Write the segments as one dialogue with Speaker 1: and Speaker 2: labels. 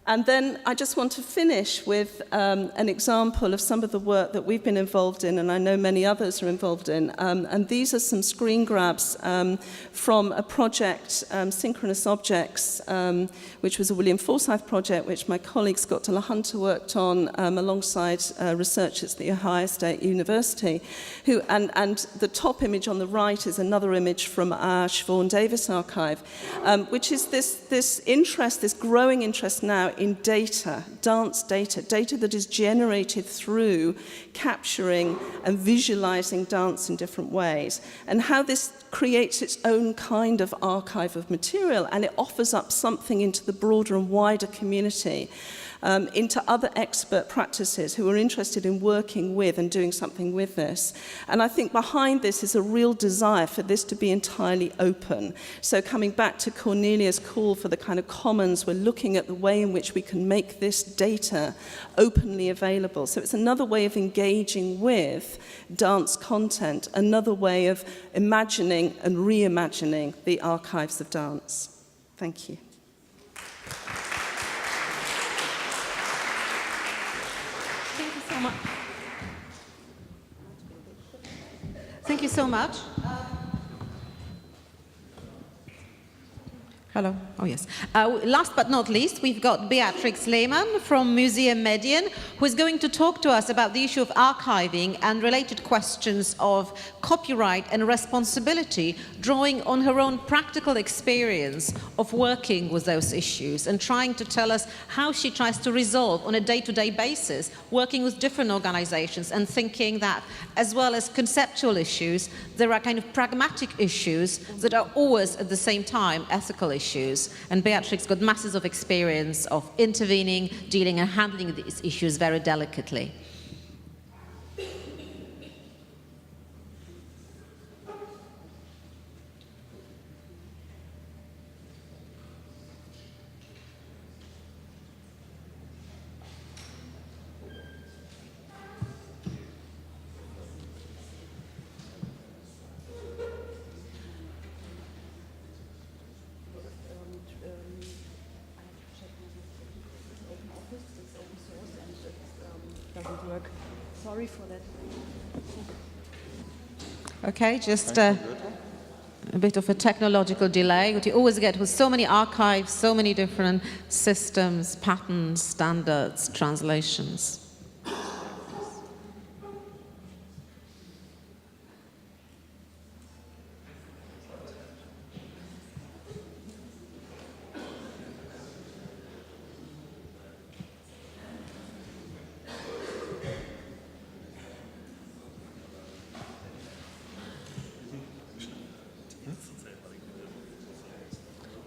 Speaker 1: And then I just want to finish with an example of some of the work that we've been involved in, and I know many others are involved in. And these are some screen grabs from a project, Synchronous Objects, which was a William Forsythe project, which my colleague Scott de la Hunter worked on alongside researchers at The Ohio State University. And the top image on the right is another image from our Siobhan Davis archive, which is this interest, this growing interest now in data, dance data, data that is generated through capturing and visualizing dance in different ways, and how this creates its own kind of archive of material, and it offers up something into the broader and wider community, into other expert practices who are interested in working with and doing something with this. And I think behind this is a real desire for this to be entirely open. So coming back to Cornelia's call for the kind of commons, we're looking at the way in which we can make this data openly available. So it's another way of engaging with dance content, another way of imagining and reimagining the archives of dance. Thank you.
Speaker 2: Thank you so much. Hello. Oh, yes. Last but not least, we've got Beatrix Lehmann from Museum Medien, who is going to talk to us about the issue of archiving and related questions of copyright and responsibility, drawing on her own practical experience of working with those issues and trying to tell us how she tries to resolve on a day-to-day basis, working with different organizations and thinking that, as well as conceptual issues, there are kind of pragmatic issues that are always at the same time ethical issues. And Beatrix got masses of experience of intervening, dealing and handling these issues very delicately.
Speaker 3: Work. Sorry for that.
Speaker 2: Okay, just a bit of a technological delay, what you always get with so many archives, so many different systems, patterns, standards, translations.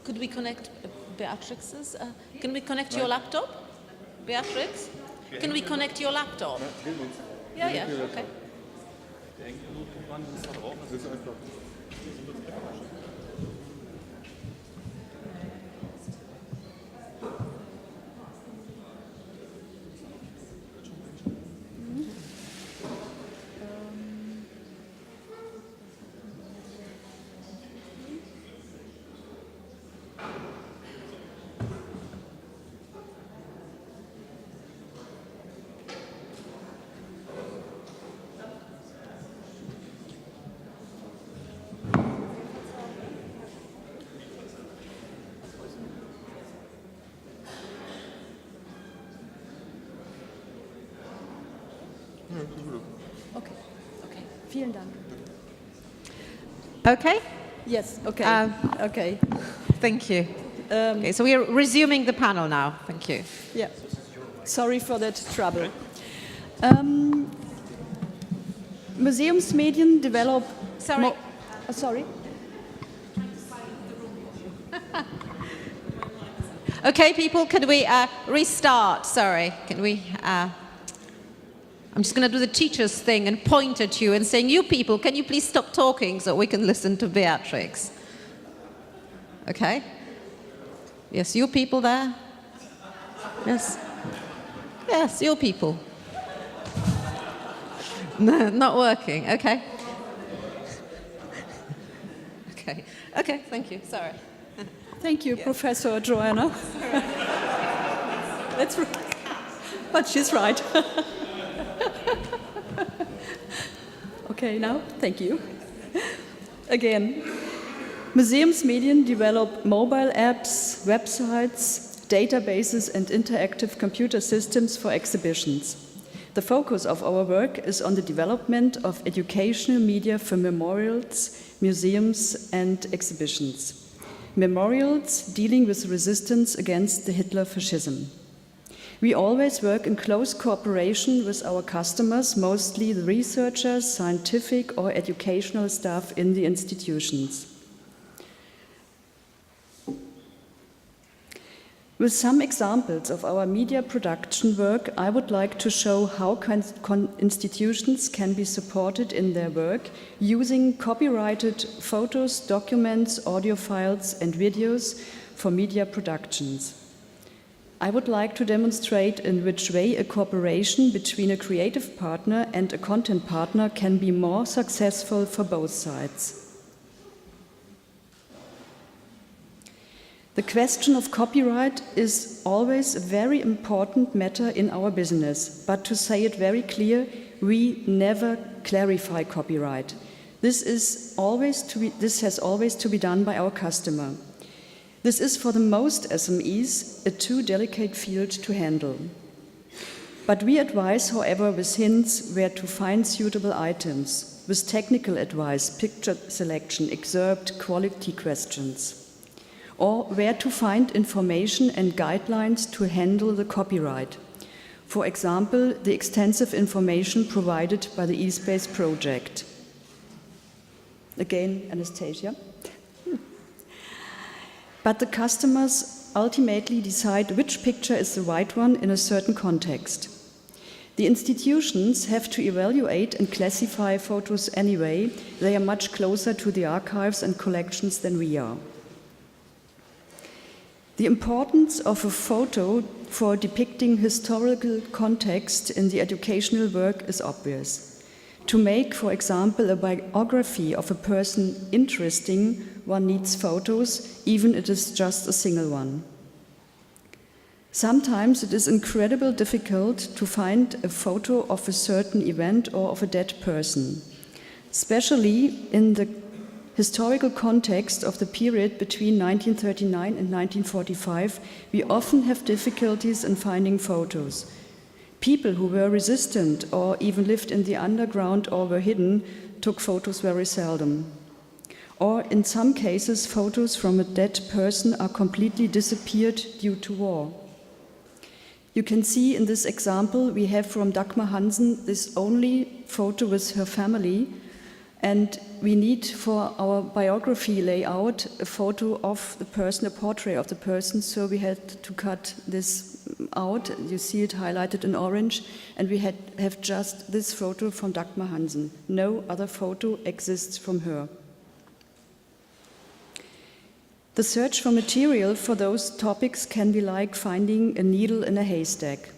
Speaker 2: Could we connect Beatrix's? Can we connect your laptop? Beatrix? Can we connect your laptop? Yeah, yeah, okay.
Speaker 3: Okay. Okay. Vielen Dank.
Speaker 2: Okay?
Speaker 3: Yes. Okay. Okay.
Speaker 2: Thank you. Okay, so we are resuming the panel now. Thank you.
Speaker 3: Yeah. Sorry for that trouble. Museumsmedien develop...
Speaker 2: Sorry.
Speaker 3: Sorry.
Speaker 2: Okay, people, can we restart? Sorry, can we... I'm just going to do the teacher's thing and point at you and saying, you people, can you please stop talking so we can listen to Beatrix? Okay? Yes, you people there? Yes? Yes, you people. No, not working. Okay. Okay. Okay, thank you. Sorry.
Speaker 3: Thank you, Professor Joanna. That's right. But she's right. Okay, now, thank you. Again, Museumsmedien develop mobile apps, websites, databases, and interactive computer systems for exhibitions. The focus of our work is on the development of educational media for memorials, museums, and exhibitions. Memorials dealing with resistance against the Hitler fascism. We always work in close cooperation with our customers, mostly the researchers, scientific or educational staff in the institutions. With some examples of our media production work, I would like to show how institutions can be supported in their work using copyrighted photos, documents, audio files, and videos for media productions. I would like to demonstrate in which way a cooperation between a creative partner and a content partner can be more successful for both sides. The question of copyright is always a very important matter in our business, but to say it very clear, we never clarify copyright. This has always to be done by our customer. This is for the most SMEs a too delicate field to handle. But we advise, however, with hints where to find suitable items, with technical advice, picture selection, excerpt, quality questions, or where to find information and guidelines to handle the copyright. For example, the extensive information provided by the eSpace project. Again, Anastasia. But the customers ultimately decide which picture is the right one in a certain context. The institutions have to evaluate and classify photos anyway. They are much closer to the archives and collections than we are. The importance of a photo for depicting historical context in the educational work is obvious. To make, for example, a biography of a person interesting, one needs photos, even if it is just a single one. Sometimes it is incredibly difficult to find a photo of a certain event or of a dead person, especially in the historical context of the period between 1939 and 1945, we often have difficulties in finding photos. People who were resistant or even lived in the underground or were hidden took photos very seldom. Or in some cases, photos from a dead person are completely disappeared due to war. You can see in this example we have from Dagmar Hansen this only photo with her family, and we need for our biography layout a photo of the person, a portrait of the person, so we had to cut this out. You see it highlighted in orange, and we have just this photo from Dagmar Hansen. No other photo exists from her. The search for material for those topics can be like finding a needle in a haystack.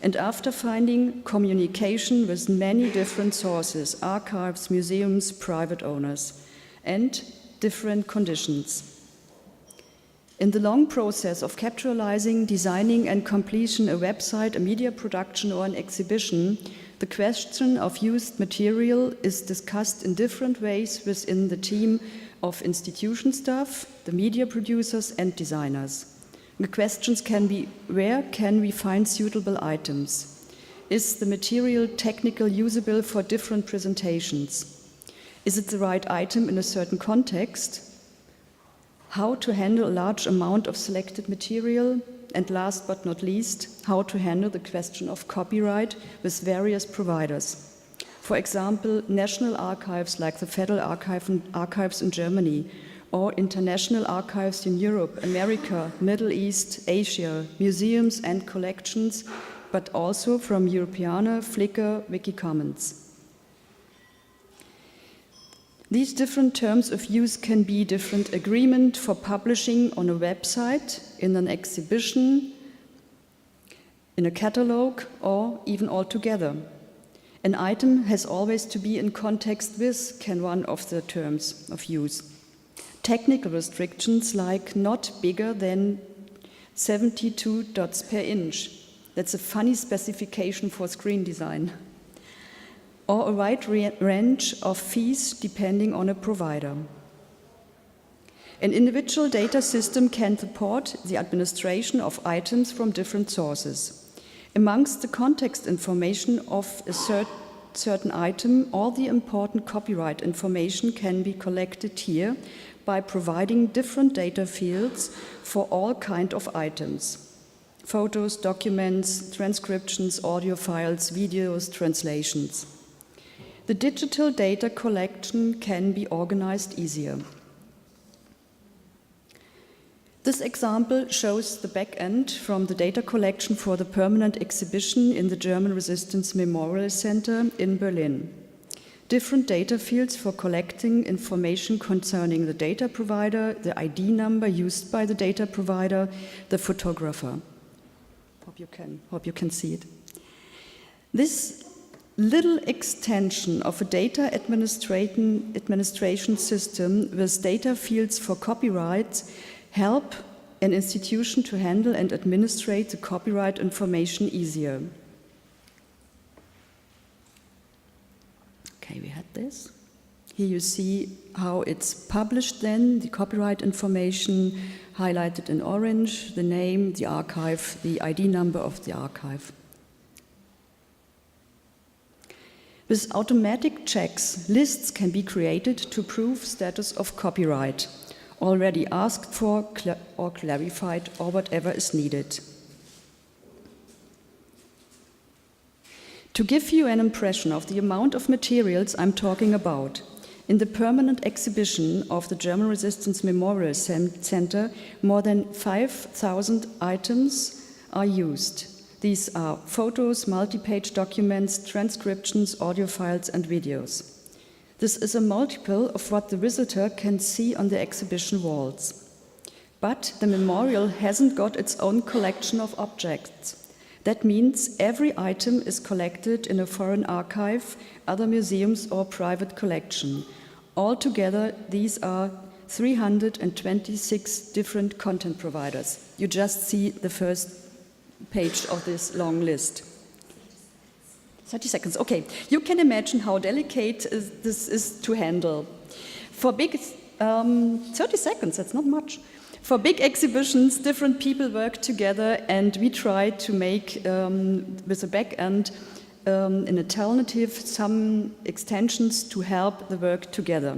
Speaker 3: And after finding communication with many different sources, archives, museums, private owners, and different conditions. In the long process of capitalizing, designing, and completion a website, a media production, or an exhibition, the question of used material is discussed in different ways within the team of institution staff, the media producers, and designers. The questions can be, where can we find suitable items? Is the material technically usable for different presentations? Is it the right item in a certain context? How to handle a large amount of selected material? And last but not least, how to handle the question of copyright with various providers. For example, national archives like the Federal Archives in Germany, or international archives in Europe, America, Middle East, Asia, museums and collections, but also from Europeana, Flickr, Wikicommons. These different terms of use can be different agreement for publishing on a website, in an exhibition, in a catalog, or even all together. An item has always to be in context with, can one of the terms of use. Technical restrictions like not bigger than 72 dots per inch. That's a funny specification for screen design. Or a wide range of fees depending on a provider. An individual data system can support the administration of items from different sources. Amongst the context information of a certain item, all the important copyright information can be collected here by providing different data fields for all kinds of items. Photos, documents, transcriptions, audio files, videos, translations. The digital data collection can be organized easier. This example shows the back end from the data collection for the permanent exhibition in the German Resistance Memorial Center in Berlin. Different data fields for collecting information concerning the data provider, the ID number used by the data provider, the photographer. Hope you can see it. This little extension of a data administration system with data fields for copyrights help an institution to handle and administrate the copyright information easier. Okay, we had this. Here you see how it's published then, the copyright information highlighted in orange, the name, the archive, the ID number of the archive. With automatic checks, lists can be created to prove status of copyright, already asked for or clarified, or whatever is needed. To give you an impression of the amount of materials I'm talking about, in the permanent exhibition of the German Resistance Memorial Center, more than 5,000 items are used. These are photos, multi-page documents, transcriptions, audio files, and videos. This is a multiple of what the visitor can see on the exhibition walls. But the memorial hasn't got its own collection of objects. That means every item is collected in a foreign archive, other museums, or private collection. Altogether, these are 326 different content providers. You just see the first page of this long list. 30 seconds, okay. You can imagine how delicate this is to handle. For big, 30 seconds, that's not much. For big exhibitions, different people work together, and we try to make, with the back end, an alternative, some extensions to help the work together.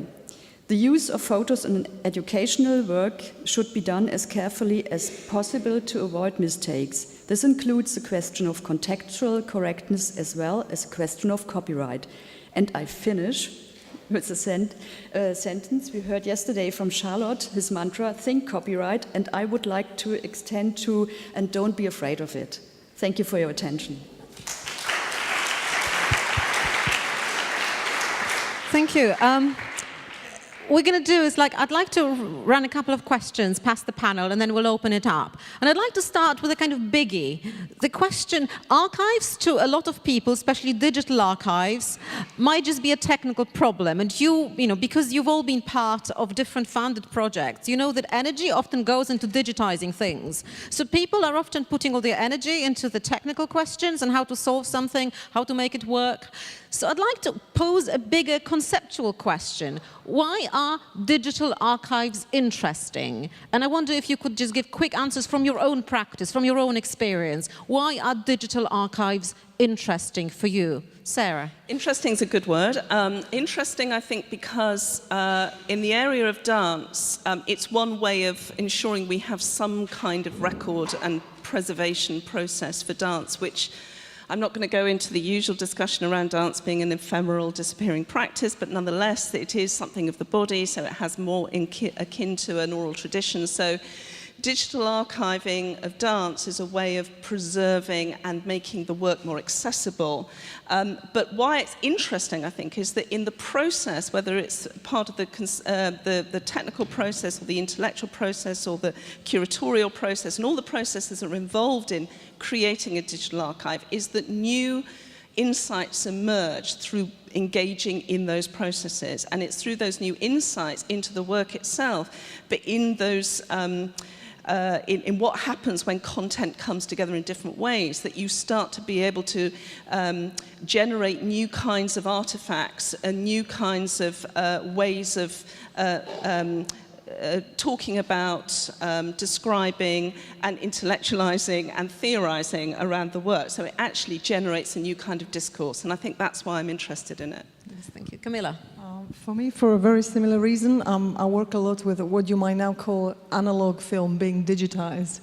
Speaker 3: The use of photos in educational work should be done as carefully as possible to avoid mistakes. This includes the question of contextual correctness as well as the question of copyright. And I finish with a sentence we heard yesterday from Charlotte, his mantra, think copyright, and I would like to extend to, and don't be afraid of it. Thank you for your attention.
Speaker 2: Thank you. What we're going to do is, I'd like to run a couple of questions past the panel, and then we'll open it up. And I'd like to start with a kind of biggie. The question, archives to a lot of people, especially digital archives, might just be a technical problem. And you know, because you've all been part of different funded projects, you know that energy often goes into digitizing things. So people are often putting all their energy into the technical questions and how to solve something, how to make it work. So I'd like to pose a bigger conceptual question. Why are digital archives interesting? And I wonder if you could just give quick answers from your own practice, from your own experience. Why are digital archives interesting for you? Sarah?
Speaker 1: Interesting is a good word. Interesting, I think, because in the area of dance, it's one way of ensuring we have some kind of record and preservation process for dance, which I'm not going to go into the usual discussion around dance being an ephemeral, disappearing practice, but nonetheless, it is something of the body, so it has more akin to an oral tradition. So digital archiving of dance is a way of preserving and making the work more accessible. But why it's interesting, I think, is that in the process, whether it's part of the technical process or the intellectual process or the curatorial process and all the processes that are involved in creating a digital archive, is that new insights emerge through engaging in those processes. And it's through those new insights into the work itself, but in those in what happens when content comes together in different ways, that you start to be able to generate new kinds of artifacts and new kinds of ways of talking about, describing and intellectualizing and theorizing around the work. So it actually generates a new kind of discourse, and I think that's why I'm interested in it.
Speaker 2: Yes, thank you. Camilla?
Speaker 4: For me, for a very similar reason, I work a lot with what you might now call analog film being digitized.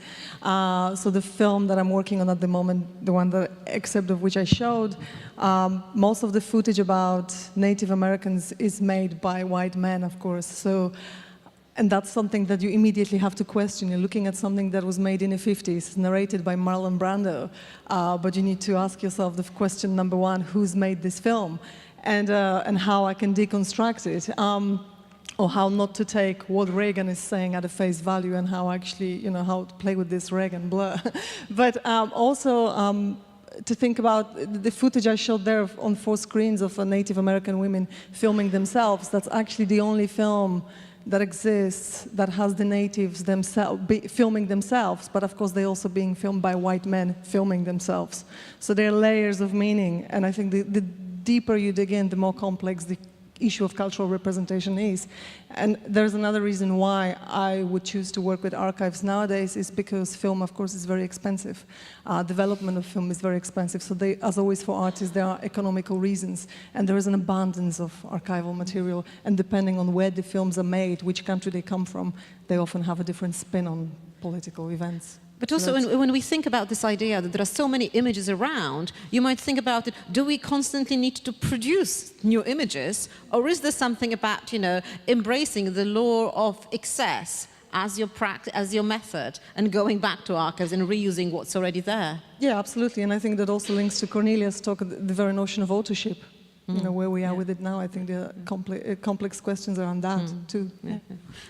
Speaker 4: So the film that I'm working on at the moment, the one that excerpt of which I showed, most of the footage about Native Americans is made by white men, of course. So, and that's something that you immediately have to question. You're looking at something that was made in the 50s, narrated by Marlon Brando, but you need to ask yourself the question number one: who's made this film? And how I can deconstruct it, or how not to take what Reagan is saying at a face value, and how actually, you know, how to play with this Reagan blur. But also to think about the footage I showed there on 4 screens of Native American women filming themselves. That's actually the only film that exists that has the natives themselves filming themselves, but of course they're also being filmed by white men filming themselves. So there are layers of meaning, and I think the deeper you dig in, the more complex the issue of cultural representation is. And there's another reason why I would choose to work with archives nowadays, is because film, of course, is very expensive. Development of film is very expensive. So they, as always for artists, there are economical reasons, and there is an abundance of archival material. And depending on where the films are made, which country they come from, they often have a different spin on political events.
Speaker 2: But also, when we think about this idea that there are so many images around, you might think about it, do we constantly need to produce new images? Or is there something about, you know, embracing the law of excess as your method, and going back to archives and reusing what's already there?
Speaker 4: Yeah, absolutely. And I think that also links to Cornelia's talk, the very notion of authorship. You know, where we are with it now. I think there are complex questions around that, too. Yeah.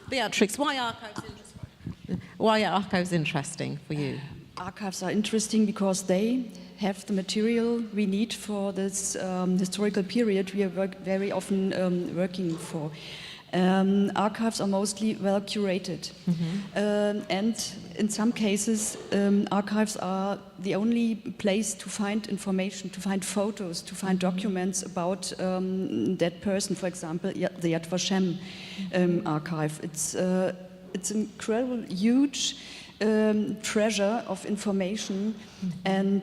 Speaker 2: Beatrix, why are archives interesting for you?
Speaker 3: Archives are interesting because they have the material we need for this historical period we are very often working for. Archives are mostly well curated, and in some cases archives are the only place to find information, to find photos, to find documents about that person. For example, the Yad Vashem archive. It's incredible, huge treasure of information, and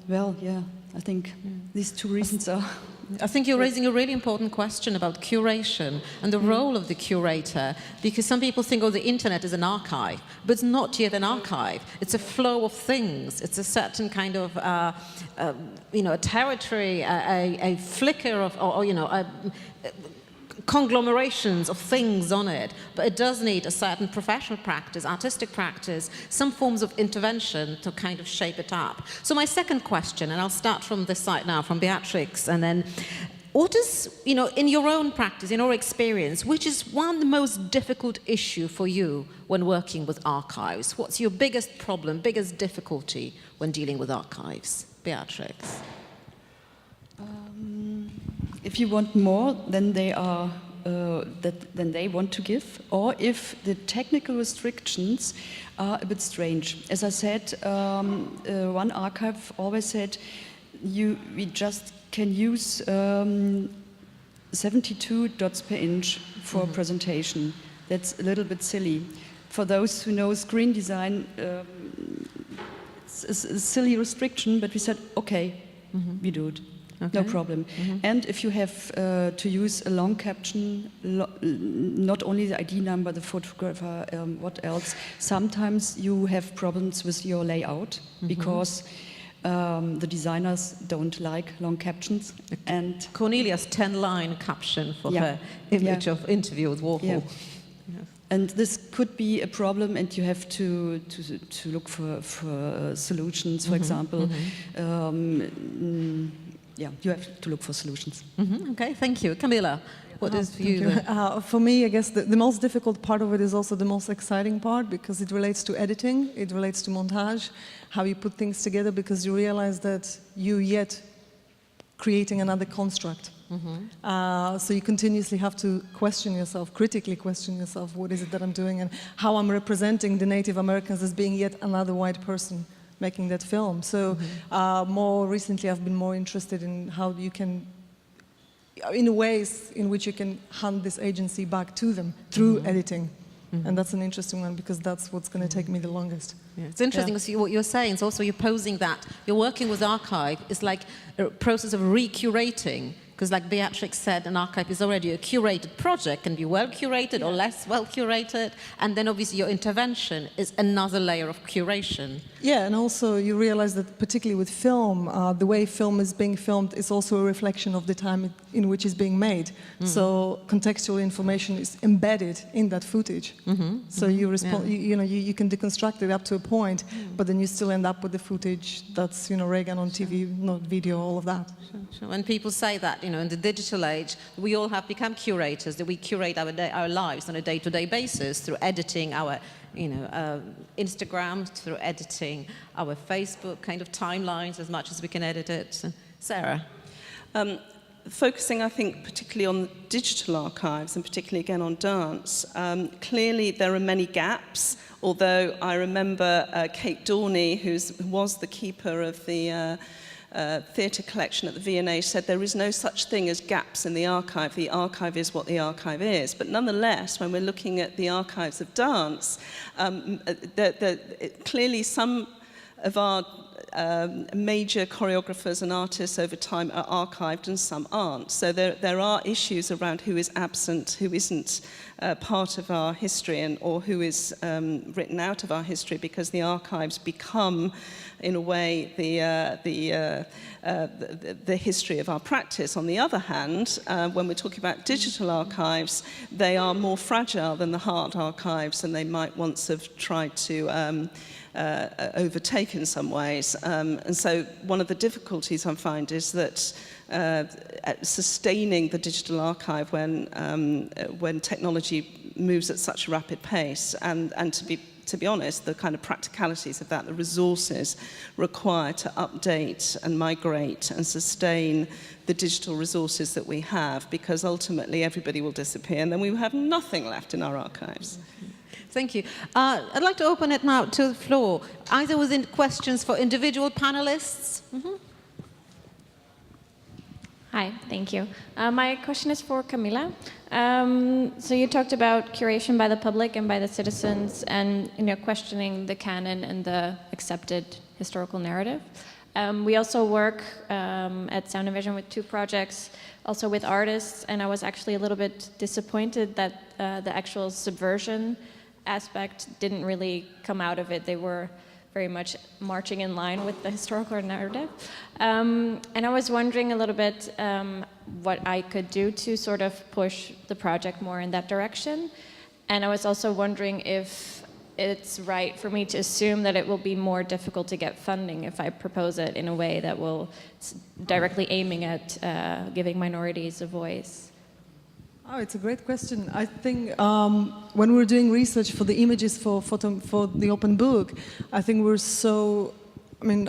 Speaker 3: well, yeah, I think these 2 reasons are.
Speaker 2: I think you're raising a really important question about curation and the role of the curator, because some people think, oh, the internet is an archive, but it's not yet an archive. It's a flow of things. It's a certain kind of, you know, a territory, a flicker of, or you know, conglomerations of things on it, but it does need a certain professional practice, artistic practice, some forms of intervention to kind of shape it up. So my second question, and I'll start from this side now, from Beatrix, and then what is, you know, in your own practice, in your experience, which is the most difficult issue for you when working with archives? What's your biggest problem, biggest difficulty when dealing with archives? Beatrix.
Speaker 3: If you want more than they are, than they want to give, or if the technical restrictions are a bit strange. As I said, one archive always said, we just can use 72 dots per inch for a presentation. That's a little bit silly. For those who know screen design, it's a silly restriction, but we said, okay, we do it. Okay. No problem. And if you have to use a long caption, not only the ID number, the photographer, what else, sometimes you have problems with your layout because the designers don't like long captions. And
Speaker 2: Cornelia's 10-line caption for her image of interview with Warhol.
Speaker 3: Yeah. And this could be a problem, and you have to look for solutions, for example. Yeah, you have to look for solutions.
Speaker 2: Okay, thank you. Camilla, what is for you?
Speaker 4: For me, I guess the most difficult part of it is also the most exciting part, because it relates to editing, it relates to montage, how you put things together, because you realize that you yet creating another construct. So you continuously have to question yourself, critically question yourself, what is it that I'm doing and how I'm representing the Native Americans as being yet another white person making that film. So more recently I've been more interested in how you can, in ways in which you can hand this agency back to them through editing. And that's an interesting one because that's what's going to take me the longest.
Speaker 2: Yeah, it's interesting because what you're saying is also you're posing that you're working with archive is like a process of re-curating. Because like Beatrix said, an archive is already a curated project, can be well curated or less well curated, and then obviously your intervention is another layer of curation.
Speaker 4: Yeah, and also you realize that particularly with film, the way film is being filmed is also a reflection of the time in which it's being made. So contextual information is embedded in that footage. So you respond, you can deconstruct it up to a point, but then you still end up with the footage that's Reagan on TV, not video, all of that.
Speaker 2: Sure. When people say that, in the digital age, we all have become curators, that we curate our lives on a day-to-day basis through editing our, Instagram, through editing our Facebook kind of timelines as much as we can edit it. So, Sarah?
Speaker 1: Focusing, I think, particularly on digital archives and particularly again on dance, clearly there are many gaps, although I remember Kate Dorney, who was the keeper of the theatre collection at the V&A, said there is no such thing as gaps in the archive. The archive is what the archive is. But nonetheless, when we're looking at the archives of dance, clearly some of our major choreographers and artists over time are archived and some aren't. So there are issues around who is absent, who isn't part of our history, or who is written out of our history, because the archives become, in a way, the history of our practice. On the other hand, when we're talking about digital archives, they are more fragile than the hard archives, and they might once have tried to overtake in some ways. And so one of the difficulties I find is that sustaining the digital archive when technology moves at such a rapid pace, and to be honest, the kind of practicalities of that, the resources required to update and migrate and sustain the digital resources that we have, because ultimately everybody will disappear and then we will have nothing left in our archives.
Speaker 2: Thank you. I'd like to open it now to the floor, either within questions for individual panelists.
Speaker 5: Hi, thank you. My question is for Camila. So you talked about curation by the public and by the citizens, and questioning the canon and the accepted historical narrative. We also work at Sound and Vision with 2 projects, also with artists, and I was actually a little bit disappointed that the actual subversion aspect didn't really come out of it. They were very much marching in line with the historical narrative. And I was wondering a little bit what I could do to sort of push the project more in that direction. And I was also wondering if it's right for me to assume that it will be more difficult to get funding if I propose it in a way that will directly aiming at giving minorities a voice.
Speaker 4: Oh, it's a great question. I think when we were doing research for the images for the open book, I think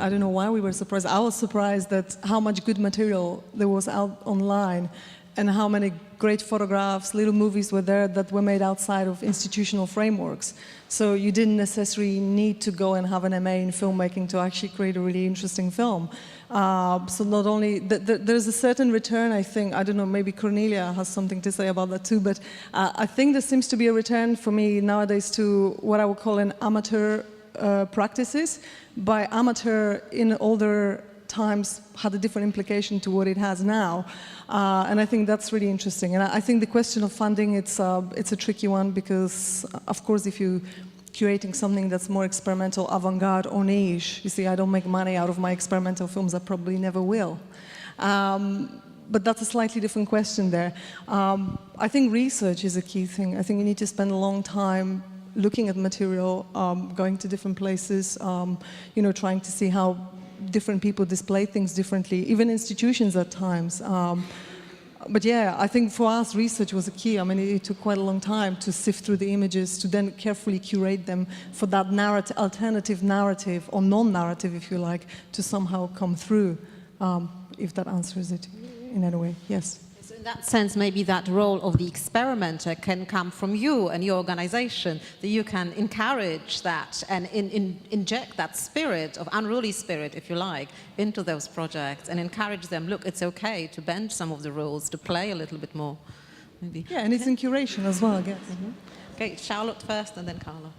Speaker 4: I don't know why we were surprised. I was surprised that how much good material there was out online, and how many great photographs, little movies were there that were made outside of institutional frameworks. So you didn't necessarily need to go and have an MA in filmmaking to actually create a really interesting film. So not only, there's a certain return, I think, I don't know, maybe Cornelia has something to say about that too, but I think there seems to be a return for me nowadays to what I would call an amateur practices. By amateur in older times had a different implication to what it has now. And I think that's really interesting. And I think the question of funding, it's a tricky one, because of course if you're curating something that's more experimental, avant-garde or niche, you see, I don't make money out of my experimental films, I probably never will. But that's a slightly different question there. I think research is a key thing. I think you need to spend a long time looking at material, going to different places, trying to see how different people display things differently, even institutions at times. But yeah, I think for us, research was a key. I mean, it took quite a long time to sift through the images, to then carefully curate them for that narrative, alternative narrative, or non-narrative, if you like, to somehow come through. if that answers it in any way. Yes.
Speaker 2: So in that sense, maybe that role of the experimenter can come from you and your organization, that you can encourage that and inject that spirit of unruly spirit, if you like, into those projects and encourage them, look, it's okay to bend some of the rules, to play a little bit more. Maybe.
Speaker 4: Yeah, and it's in curation as well, I guess.
Speaker 2: Okay, Charlotte first and then Carla.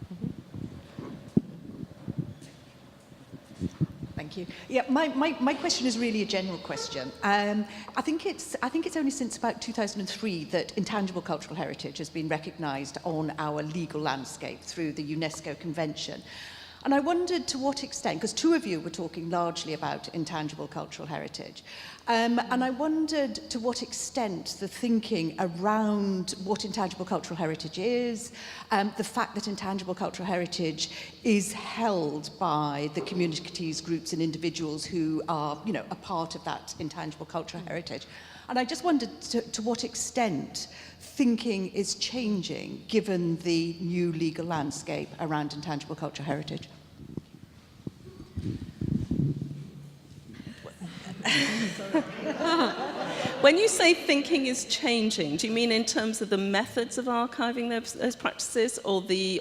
Speaker 6: Thank you. Yeah, my question is really a general question. I think it's only since about 2003 that intangible cultural heritage has been recognised on our legal landscape through the UNESCO Convention. And I wondered to what extent, because two of you were talking largely about intangible cultural heritage, and I wondered to what extent the thinking around what intangible cultural heritage is, the fact that intangible cultural heritage is held by the communities, groups and individuals who are, you know, a part of that intangible cultural heritage. And I just wondered to what extent thinking is changing given the new legal landscape around intangible cultural heritage.
Speaker 1: When you say thinking is changing, do you mean in terms of the methods of archiving those practices, or the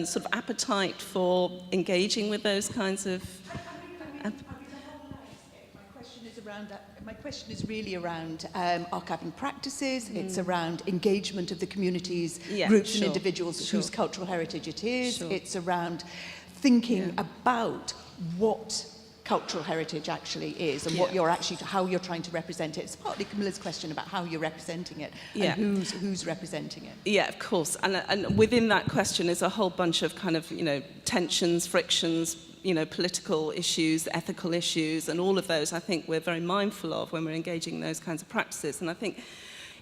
Speaker 1: sort of appetite for engaging with those kinds of?
Speaker 6: My question is really around archiving practices. It's around engagement of the communities, groups and individuals whose cultural heritage it is. It's around thinking about what cultural heritage actually is and what you're actually, how you're trying to represent it. It's partly Camilla's question about how you're representing it and who's representing it.
Speaker 1: Yeah, of course. And within that question is a whole bunch of kind of, you know, tensions, frictions, you know, political issues, ethical issues, and all of those I think we're very mindful of when we're engaging in those kinds of practices. And I think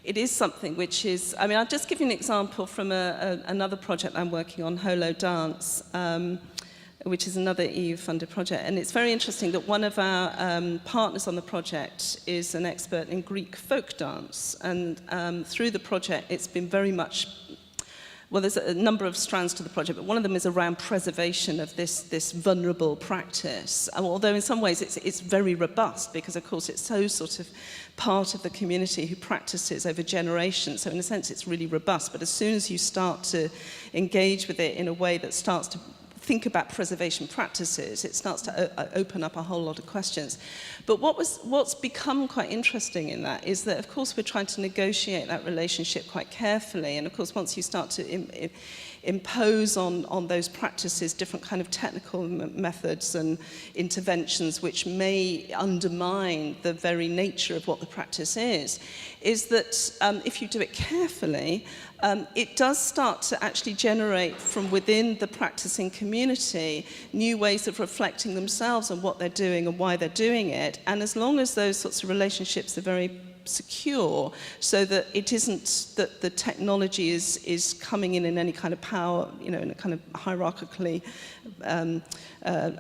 Speaker 1: it is something which is, I mean, I'll just give you an example from another project I'm working on, Holo Dance, which is another EU-funded project. And it's very interesting that one of our partners on the project is an expert in Greek folk dance. And through the project, it's been very much, well, there's a number of strands to the project, but one of them is around preservation of this vulnerable practice. Although in some ways it's very robust, because of course it's so sort of part of the community who practices over generations. So in a sense it's really robust, but as soon as you start to engage with it in a way that starts to think about preservation practices, it starts to open up a whole lot of questions. But what's become quite interesting in that is that, of course, we're trying to negotiate that relationship quite carefully. And, of course, once you start to impose on those practices different kind of technical methods and interventions which may undermine the very nature of what the practice is that if you do it carefully, it does start to actually generate from within the practicing community new ways of reflecting themselves on what they're doing and why they're doing it. And as long as those sorts of relationships are very secure, so that it isn't that the technology is coming in any kind of power, you know, in a kind of hierarchically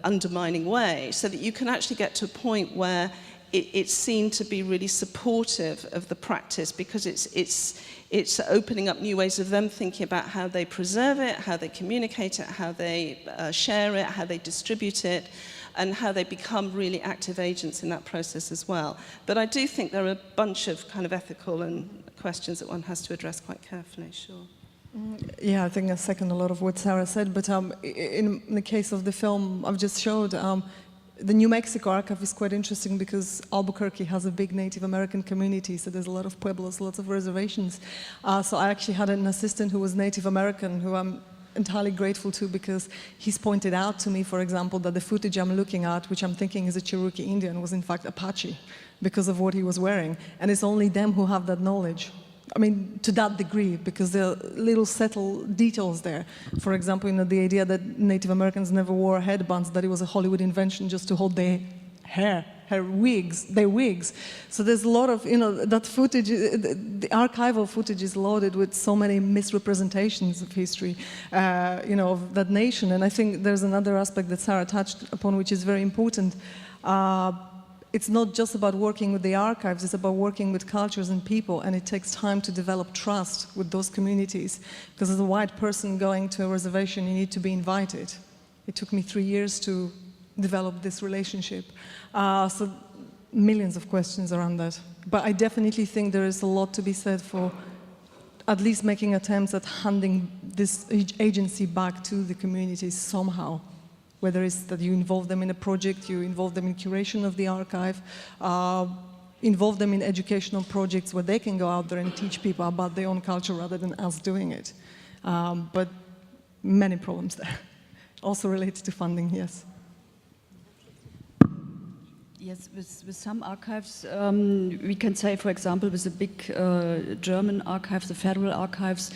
Speaker 1: undermining way, so that you can actually get to a point where it's seen to be really supportive of the practice, because it's opening up new ways of them thinking about how they preserve it, how they communicate it, how they share it, how they distribute it, and how they become really active agents in that process as well. But I do think there are a bunch of kind of ethical and questions that one has to address quite carefully, sure.
Speaker 4: Yeah, I think I second a lot of what Sarah said, but in the case of the film I've just showed, the New Mexico archive is quite interesting because Albuquerque has a big Native American community, so there's a lot of pueblos, lots of reservations. So I actually had an assistant who was Native American, who I'm entirely grateful to, because he's pointed out to me, for example, that the footage I'm looking at, which I'm thinking is a Cherokee Indian, was in fact Apache because of what he was wearing. And it's only them who have that knowledge. I mean, to that degree, because there are little subtle details there. For example, you know, the idea that Native Americans never wore headbands, that it was a Hollywood invention just to hold their hair, their wigs. So there's a lot of, you know, that footage, the archival footage is loaded with so many misrepresentations of history, you know, of that nation. And I think there's another aspect that Sarah touched upon, which is very important. It's not just about working with the archives, it's about working with cultures and people, and it takes time to develop trust with those communities. Because as a white person going to a reservation, you need to be invited. It took me 3 years to develop this relationship. So millions of questions around that. But I definitely think there is a lot to be said for at least making attempts at handing this agency back to the communities somehow. Whether it's that you involve them in a project, you involve them in curation of the archive, involve them in educational projects where they can go out there and teach people about their own culture rather than us doing it. But many problems there. Also related to funding, yes.
Speaker 3: Yes, with some archives, we can say, for example, with the big German archives, the federal archives,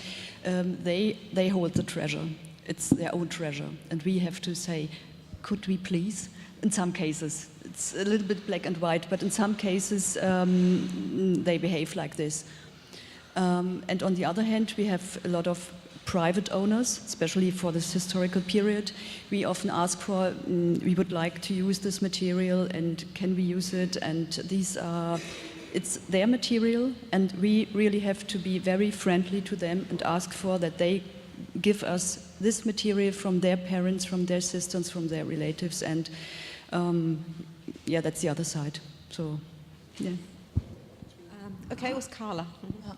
Speaker 3: they hold the treasure. It's their own treasure. And we have to say, could we please? In some cases, it's a little bit black and white, but in some cases, they behave like this. And on the other hand, we have a lot of private owners, especially for this historical period. We often ask for, we would like to use this material and can we use it? And these are, it's their material and we really have to be very friendly to them and ask for that they give us this material from their parents, from their sisters, from their relatives. And yeah, that's the other side. So, yeah.
Speaker 2: Okay, it was Carla.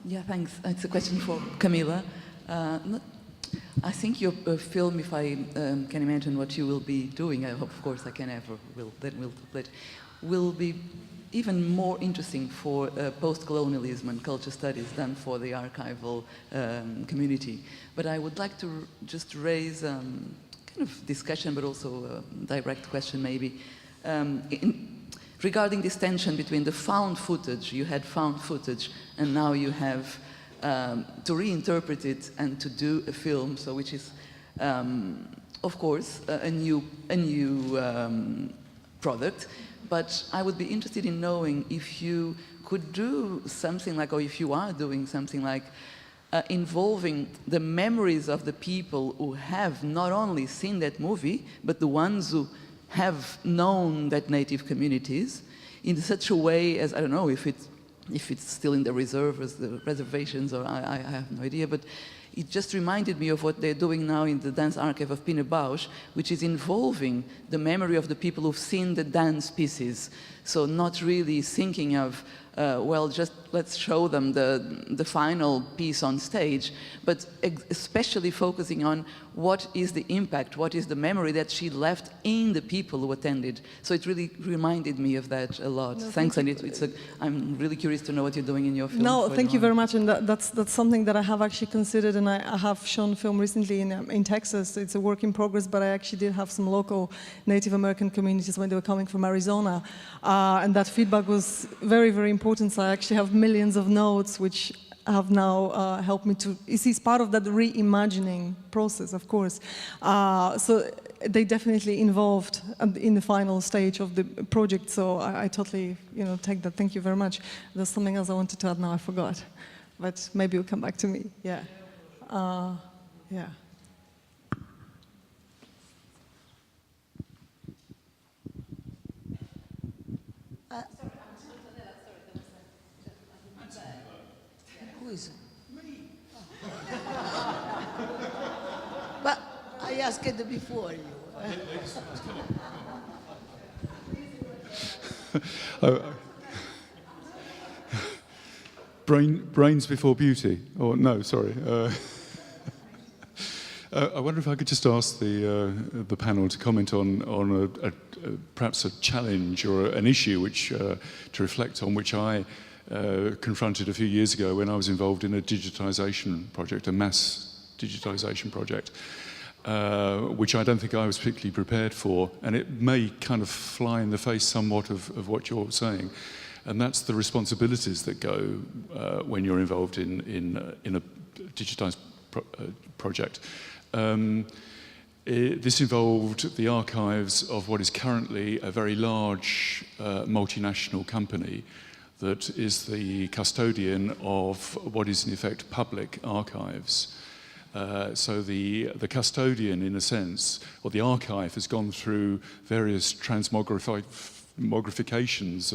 Speaker 7: Yeah, thanks. It's a question for Camilla. I think your film, if I can imagine what you will be doing, of course I can ever will be even more interesting for post-colonialism and culture studies than for the archival community. But I would like to just raise kind of discussion, but also a direct question maybe, regarding this tension between the found footage, you had found footage, and now you have to reinterpret it and to do a film, so which is, of course, a new product. But I would be interested in knowing if you could do something like, or if you are doing something like, involving the memories of the people who have not only seen that movie, but the ones who have known that native communities in such a way as, I don't know if it's still in the reservations, or I have no idea, but it just reminded me of what they're doing now in the Dance Archive of Pina Bausch, which is involving the memory of the people who've seen the dance pieces. So not really thinking of, well, just let's show them the final piece on stage, but especially focusing on what is the impact, what is the memory that she left in the people who attended. So it really reminded me of that a lot. No, thanks, and I'm really curious to know what you're doing in your film.
Speaker 4: No, thank you very much, and that's something that I have actually considered, and I have shown film recently in Texas. It's a work in progress, but I actually did have some local Native American communities when they were coming from Arizona, and that feedback was very, very important. So I actually have millions of notes which have now helped me to, it's part of that reimagining process, of course. So they definitely involved in the final stage of the project, so I totally, take that. Thank you very much. There's something else I wanted to add now, I forgot. But maybe it'll come back to me, yeah. Yeah.
Speaker 8: Who is it? Me. But I asked it before you.
Speaker 9: Brains before beauty, or no, sorry. I wonder if I could just ask the panel to comment on perhaps a challenge or an issue which to reflect on, which I confronted a few years ago when I was involved in a digitization project, a mass digitization project, which I don't think I was particularly prepared for, and it may kind of fly in the face somewhat of what you're saying, and that's the responsibilities that go when you're involved in a digitized project. This involved the archives of what is currently a very large multinational company that is the custodian of what is in effect public archives. So the custodian, in a sense, or the archive, has gone through various transmogrifications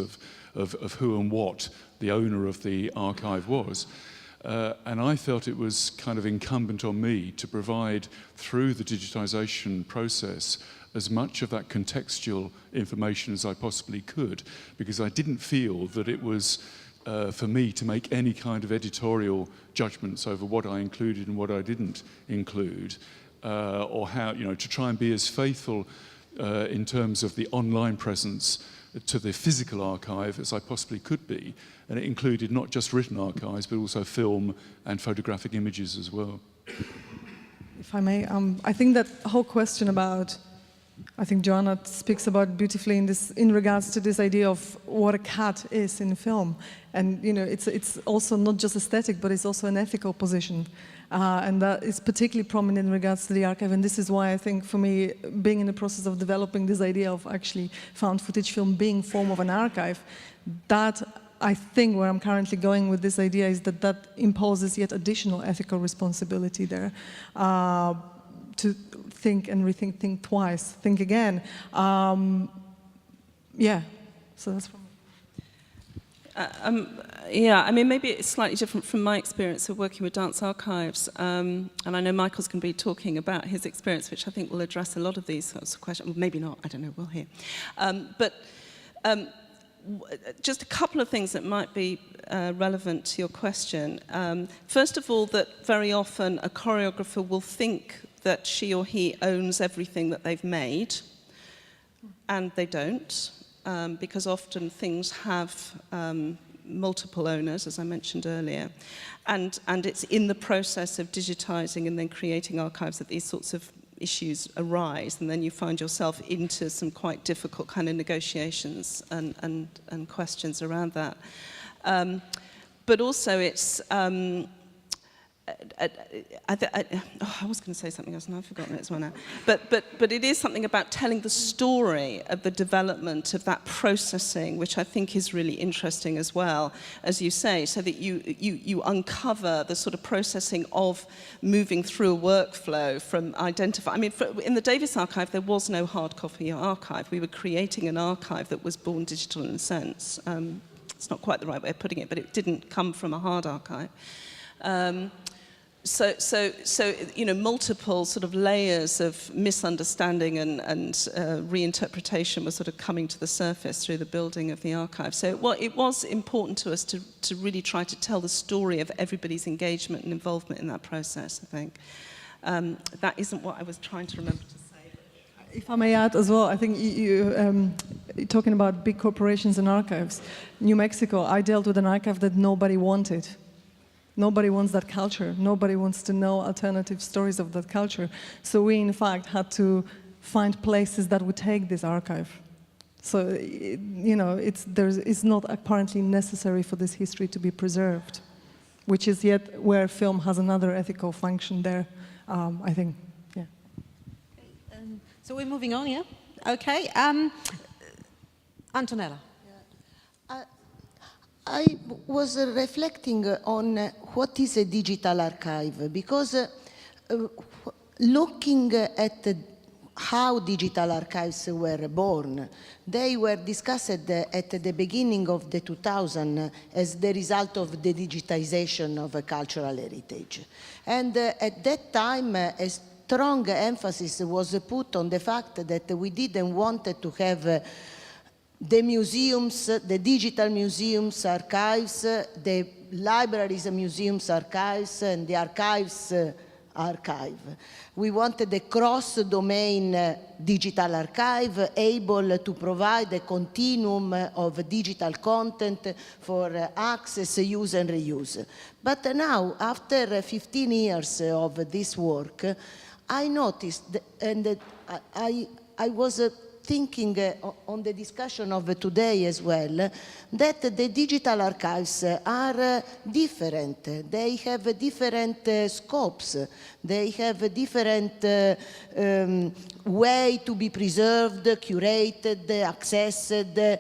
Speaker 9: of who and what the owner of the archive was. And I felt it was kind of incumbent on me to provide, through the digitization process, as much of that contextual information as I possibly could, because I didn't feel that it was for me to make any kind of editorial judgments over what I included and what I didn't include, or how, to try and be as faithful in terms of the online presence to the physical archive as I possibly could be. And it included not just written archives, but also film and photographic images as well.
Speaker 4: If I may, I think that whole question about, I think Joanna speaks about beautifully in regards to this idea of what a cat is in film. And it's also not just aesthetic, but it's also an ethical position. And that is particularly prominent in regards to the archive. And this is why I think for me, being in the process of developing this idea of actually found footage film being form of an archive, that I think where I'm currently going with this idea is that imposes yet additional ethical responsibility there, to think and rethink, think twice, think again. Yeah, so that's from me.
Speaker 1: Yeah, I mean, maybe it's slightly different from my experience of working with Dance Archives. And I know Michael's going to be talking about his experience, which I think will address a lot of these sorts of questions. Well, maybe not, I don't know, we'll hear. Just a couple of things that might be relevant to your question. First of all, that very often a choreographer will think that she or he owns everything that they've made, and they don't, because often things have multiple owners, as I mentioned earlier, and it's in the process of digitizing and then creating archives that these sorts of issues arise, and then you find yourself into some quite difficult kind of negotiations and questions around that. But also it's, I was going to say something else and I've forgotten it as well now. But it is something about telling the story of the development of that processing, which I think is really interesting as well, as you say, so that you uncover the sort of processing of moving through a workflow from identify. I mean, in the Davis archive, there was no hard copy archive. We were creating an archive that was born digital in a sense. It's not quite the right way of putting it, but it didn't come from a hard archive. So multiple sort of layers of misunderstanding and reinterpretation were sort of coming to the surface through the building of the archive. So it was important to us to really try to tell the story of everybody's engagement and involvement in that process, I think. That isn't what I was trying to remember to say.
Speaker 4: If I may add as well, I think you're talking about big corporations and archives. New Mexico, I dealt with an archive that nobody wanted. Nobody wants that culture. Nobody wants to know alternative stories of that culture. So we, in fact, had to find places that would take this archive. So, it's not apparently necessary for this history to be preserved, which is yet where film has another ethical function there, I think. Yeah.
Speaker 2: So we're moving on, yeah? Okay. Antonella.
Speaker 8: I was reflecting on what is a digital archive, because looking at how digital archives were born, they were discussed at the beginning of the 2000s as the result of the digitization of cultural heritage. And at that time, a strong emphasis was put on the fact that we didn't want to have the museums, the digital museums archives, the libraries and museums archives, and the archives archive. We wanted a cross-domain digital archive able to provide a continuum of digital content for access, use and reuse. But now, after 15 years of this work, I noticed, and I was thinking on the discussion of today as well, that the digital archives are different. They have different scopes. They have a different way to be preserved, curated, accessed,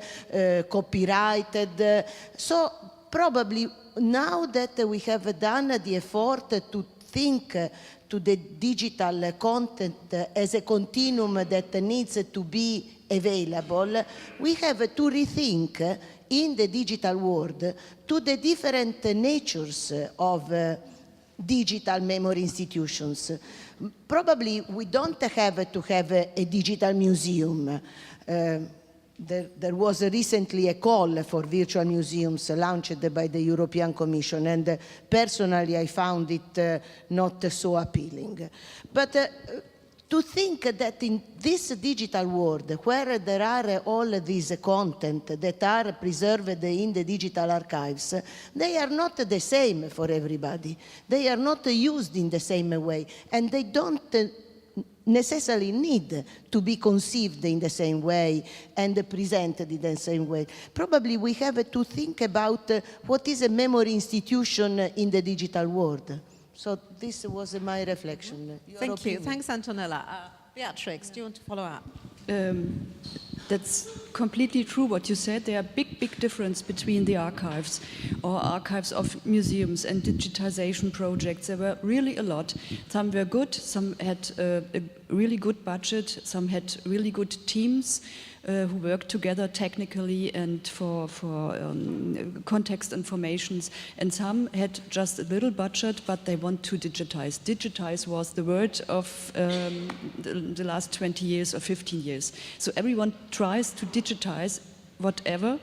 Speaker 8: copyrighted. So probably now that we have done the effort to think to the digital content as a continuum that needs to be available, we have to rethink in the digital world to the different natures of digital memory institutions. Probably we don't have to have a digital museum. There was recently a call for virtual museums launched by the European Commission, and personally I found it not so appealing. But to think that in this digital world, where there are all these content that are preserved in the digital archives, they are not the same for everybody. They are not used in the same way, and they don't necessarily need to be conceived in the same way and presented in the same way. Probably we have to think about what is a memory institution in the digital world. So this was my reflection.
Speaker 2: Thank you. Thanks, Antonella. Beatrix, do you want to follow up?
Speaker 3: That's completely true what you said. There are big difference between the archives or archives of museums and digitization projects. There were really a lot. Some were good, some had a really good budget, some had really good teams who worked together technically and for context informations, and some had just a little budget, but they want to digitize. Digitize was the word of the last 20 years or 15 years. So everyone tries to digitize whatever,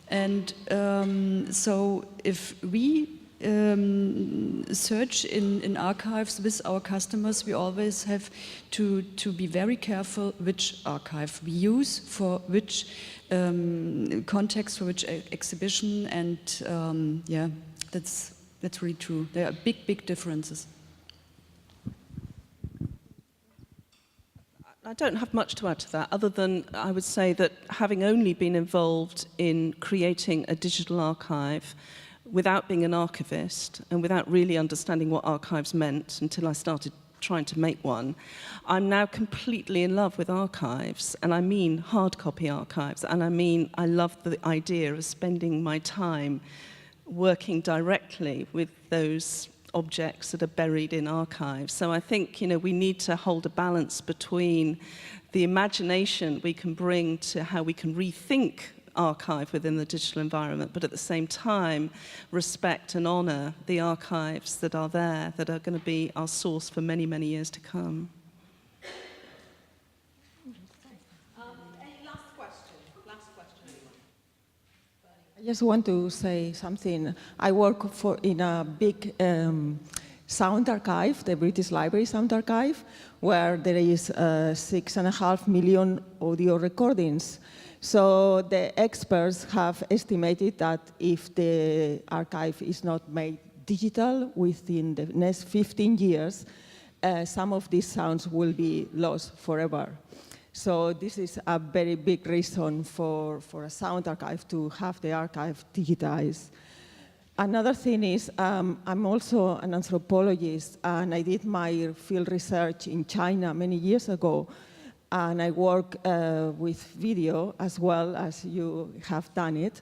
Speaker 3: and so if we search in archives with our customers, we always have to be very careful which archive we use for which context, for which exhibition, and yeah, that's really true. There are big differences.
Speaker 1: I don't have much to add to that, other than I would say that having only been involved in creating a digital archive without being an archivist and without really understanding what archives meant until I started trying to make one, I'm now completely in love with archives, and I mean hard copy archives, and I mean I love the idea of spending my time working directly with those objects that are buried in archives. So I think, you know, we need to hold a balance between the imagination we can bring to how we can rethink archive within the digital environment, but at the same time respect and honor the archives that are there, that are going to be our source for many years to come.
Speaker 2: Any last question?
Speaker 10: I just want to say something. I work in a big sound archive, the British Library Sound Archive, where there is 6.5 million audio recordings. So the experts have estimated that if the archive is not made digital within the next 15 years, some of these sounds will be lost forever. So this is a very big reason for a sound archive to have the archive digitized. Another thing is, I'm also an anthropologist, and I did my field research in China many years ago. And I work with video as well as you have done it.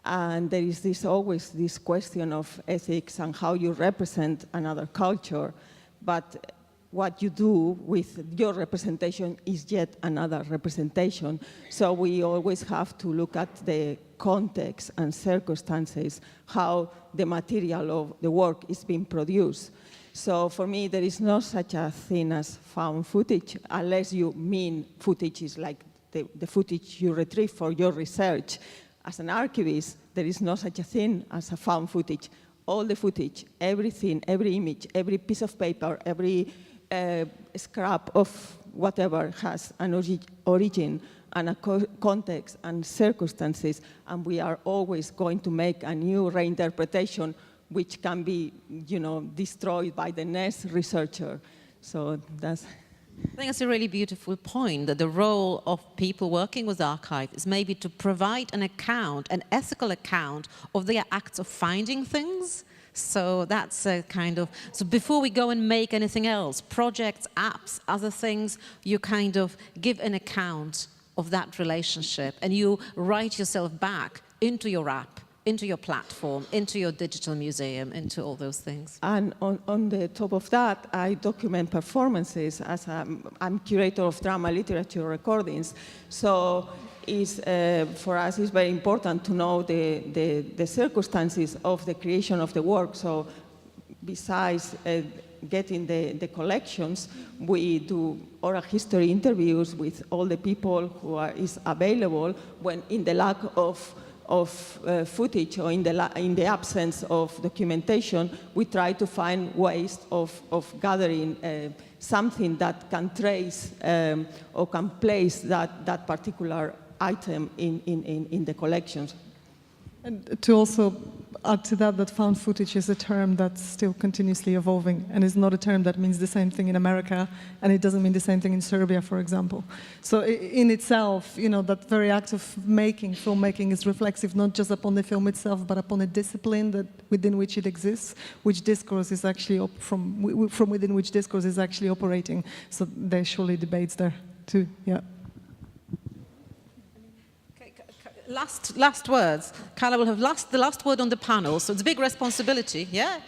Speaker 10: And there is always this question of ethics and how you represent another culture. But what you do with your representation is yet another representation. So we always have to look at the context and circumstances, how the material of the work is being produced. So for me, there is no such a thing as found footage, unless you mean footage is like the footage you retrieve for your research. As an archivist, there is no such a thing as a found footage. All the footage, everything, every image, every piece of paper, every scrap of whatever has an origin and a context and circumstances, and we are always going to make a new reinterpretation which can be, you know, destroyed by the next researcher. So that's...
Speaker 2: I think that's a really beautiful point, that the role of people working with archive is maybe to provide an account, an ethical account of their acts of finding things. So that's a kind of, so before we go and make anything else, projects, apps, other things, you kind of give an account of that relationship and you write yourself back into your app, into your platform, into your digital museum, into all those things.
Speaker 10: And on the top of that, I document performances as I'm curator of drama literature recordings. So for us, it's very important to know the circumstances of the creation of the work. So besides getting the collections, we do oral history interviews with all the people who is available when in the lack of footage or in the absence of documentation, we try to find ways of gathering something that can trace or can place that particular item in the collections.
Speaker 4: And to also add to that, that found footage is a term that's still continuously evolving, and is not a term that means the same thing in America, and it doesn't mean the same thing in Serbia, for example. So in itself, you know, that very act of filmmaking is reflexive not just upon the film itself, but upon a discipline that within which it exists, which discourse is actually from within which discourse is actually operating. So there's surely debates there too. Yeah.
Speaker 2: Last words. Carla will have the last word on the panel, so it's a big responsibility. Yeah.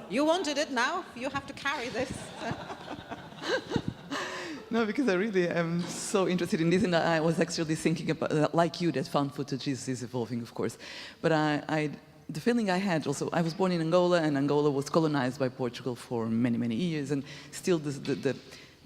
Speaker 2: You wanted it, now you have to carry this.
Speaker 7: No, because I really am so interested in this, and I was actually thinking about, like you, that found footage is evolving, of course. But the feeling I had also, I was born in Angola, and Angola was colonized by Portugal for many, many years, and still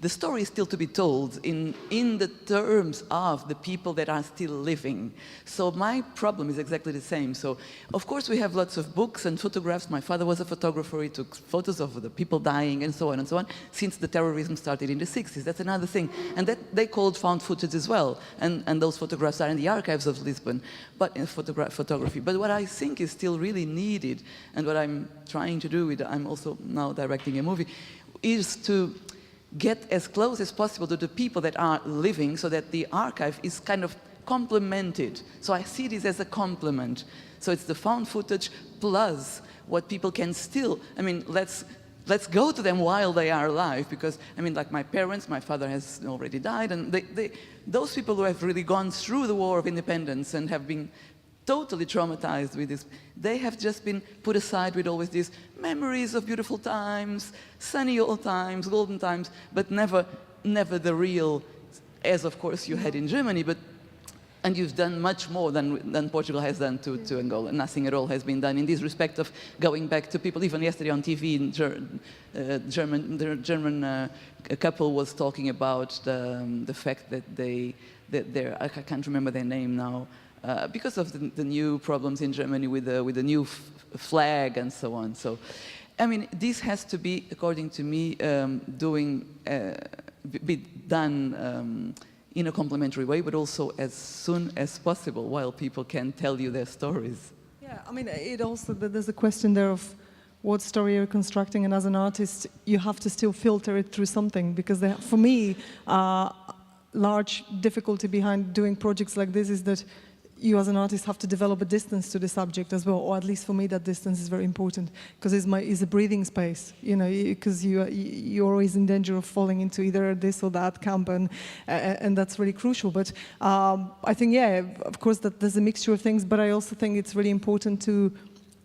Speaker 7: the story is still to be told in the terms of the people that are still living. So my problem is exactly the same. So of course we have lots of books and photographs. My father was a photographer. He took photos of the people dying and so on, since the terrorism started in the 60s. That's another thing. And that they called found footage as well. And those photographs are in the archives of Lisbon, but in photography. But what I think is still really needed, and what I'm trying to do I'm also now directing a movie, is to get as close as possible to the people that are living, so that the archive is kind of complemented. So I see this as a complement. So it's the found footage plus what people can still, I mean, let's go to them while they are alive, because, I mean, like my parents, my father has already died, and those people who have really gone through the War of Independence and have been totally traumatized with this, they have just been put aside with always these memories of beautiful times, sunny old times, golden times, but never the real, as of course you had in Germany, and you've done much more than Portugal has done to Angola. Nothing at all has been done in this respect of going back to people. Even yesterday on TV, the German couple was talking about the fact that I can't remember their name now, because of the new problems in Germany with the new flag and so on. So, I mean, this has to be, according to me, be done in a complementary way, but also as soon as possible, while people can tell you their stories.
Speaker 4: Yeah, I mean, there's a question there of what story you're constructing, and as an artist, you have to still filter it through something, because for me, large difficulty behind doing projects like this is that you as an artist have to develop a distance to the subject as well, or at least for me that distance is very important, because it's a breathing space, you know, because you're always in danger of falling into either this or that camp, and that's really crucial. But I think, yeah, of course that there's a mixture of things, but I also think it's really important to,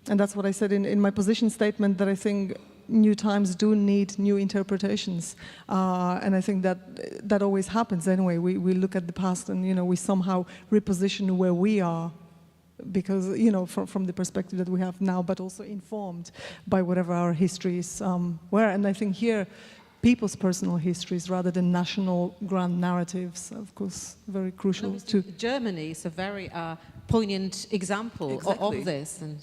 Speaker 4: and that's what I said in my position statement, that I think new times do need new interpretations, and I think that always happens anyway. We look at the past, and, you know, we somehow reposition where we are, because, you know, from the perspective that we have now, but also informed by whatever our histories were. And I think here, people's personal histories rather than national grand narratives, of course, very crucial too.
Speaker 2: Germany is a very poignant example of this. And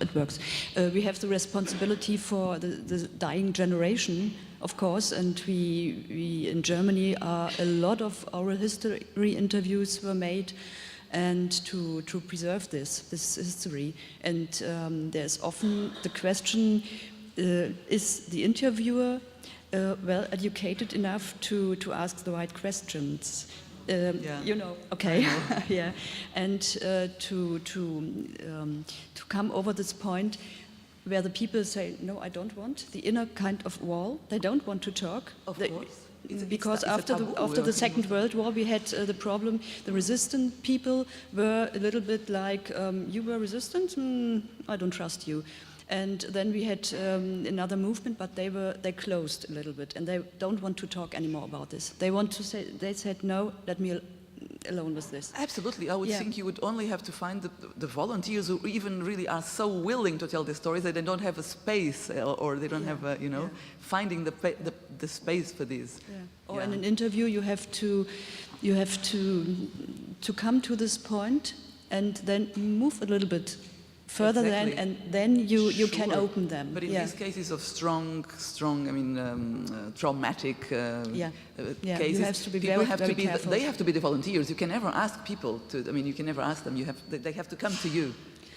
Speaker 3: it works. We have the responsibility for the dying generation, of course, and we in Germany a lot of oral history interviews were made, and to preserve this history. And there's often the question, is the interviewer well educated enough to ask the right questions? You know, okay, yeah, and to come over this point where the people say, no, I don't want the inner kind of wall. They don't want to talk.
Speaker 7: Of course.
Speaker 3: Because after the Second World War, we had the problem. The resistant people were a little bit like, you were resistant? I don't trust you. And then we had another movement, but they closed a little bit, and they don't want to talk anymore about this. They want to say, they said, no, let me alone with this.
Speaker 7: Absolutely. I would
Speaker 3: Yeah.
Speaker 7: think you would only have to find the volunteers who even really are so willing to tell the stories that they don't have a space or they don't have a, you know, finding the space for this.
Speaker 3: Or
Speaker 7: Yeah.
Speaker 3: in an interview, you have to come to this point and then move a little bit further
Speaker 7: Exactly.
Speaker 3: and then you can
Speaker 7: Sure.
Speaker 3: open them.
Speaker 7: But in
Speaker 3: yeah.
Speaker 7: these cases of strong, I mean, traumatic
Speaker 3: Yeah, you
Speaker 7: cases,
Speaker 3: have to be
Speaker 7: people
Speaker 3: very,
Speaker 7: have
Speaker 3: very
Speaker 7: to be.
Speaker 3: careful.
Speaker 7: They have to be the volunteers. You can never ask people to. I mean, you can never ask them. They have to come to you.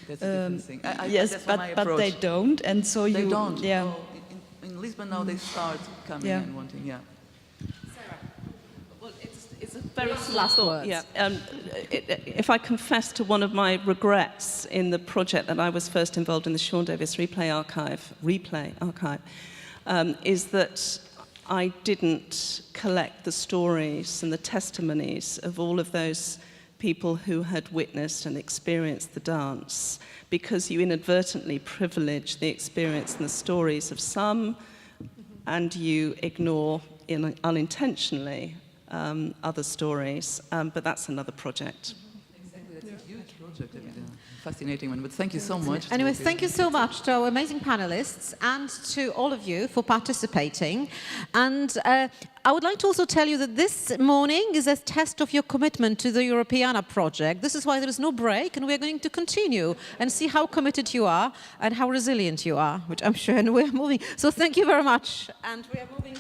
Speaker 7: That's a different thing.
Speaker 3: Yes,
Speaker 7: that's my
Speaker 3: but
Speaker 7: approach.
Speaker 3: they don't, and so
Speaker 7: They
Speaker 3: you
Speaker 7: don't.
Speaker 3: Yeah.
Speaker 7: Oh, in Lisbon now they start coming
Speaker 3: Yeah.
Speaker 7: and wanting. Yeah.
Speaker 1: Well, it's a very
Speaker 2: Last
Speaker 1: thought.
Speaker 2: words.
Speaker 1: Yeah. If I confess to one of my regrets in the project that I was first involved in, the Sean Davis Replay Archive, is that I didn't collect the stories and the testimonies of all of those people who had witnessed and experienced the dance, because you inadvertently privilege the experience and the stories of some, and you ignore unintentionally other stories, but that's another project.
Speaker 7: Exactly. That's a huge project. Fascinating one. But thank you so much.
Speaker 2: Anyway, thank you so much to our amazing panelists and to all of you for participating. And I would like to also tell you that this morning is a test of your commitment to the Europeana project. This is why there is no break, and we're going to continue and see how committed you are and how resilient you are, which I'm sure, and we're moving. So thank you very much. And we are moving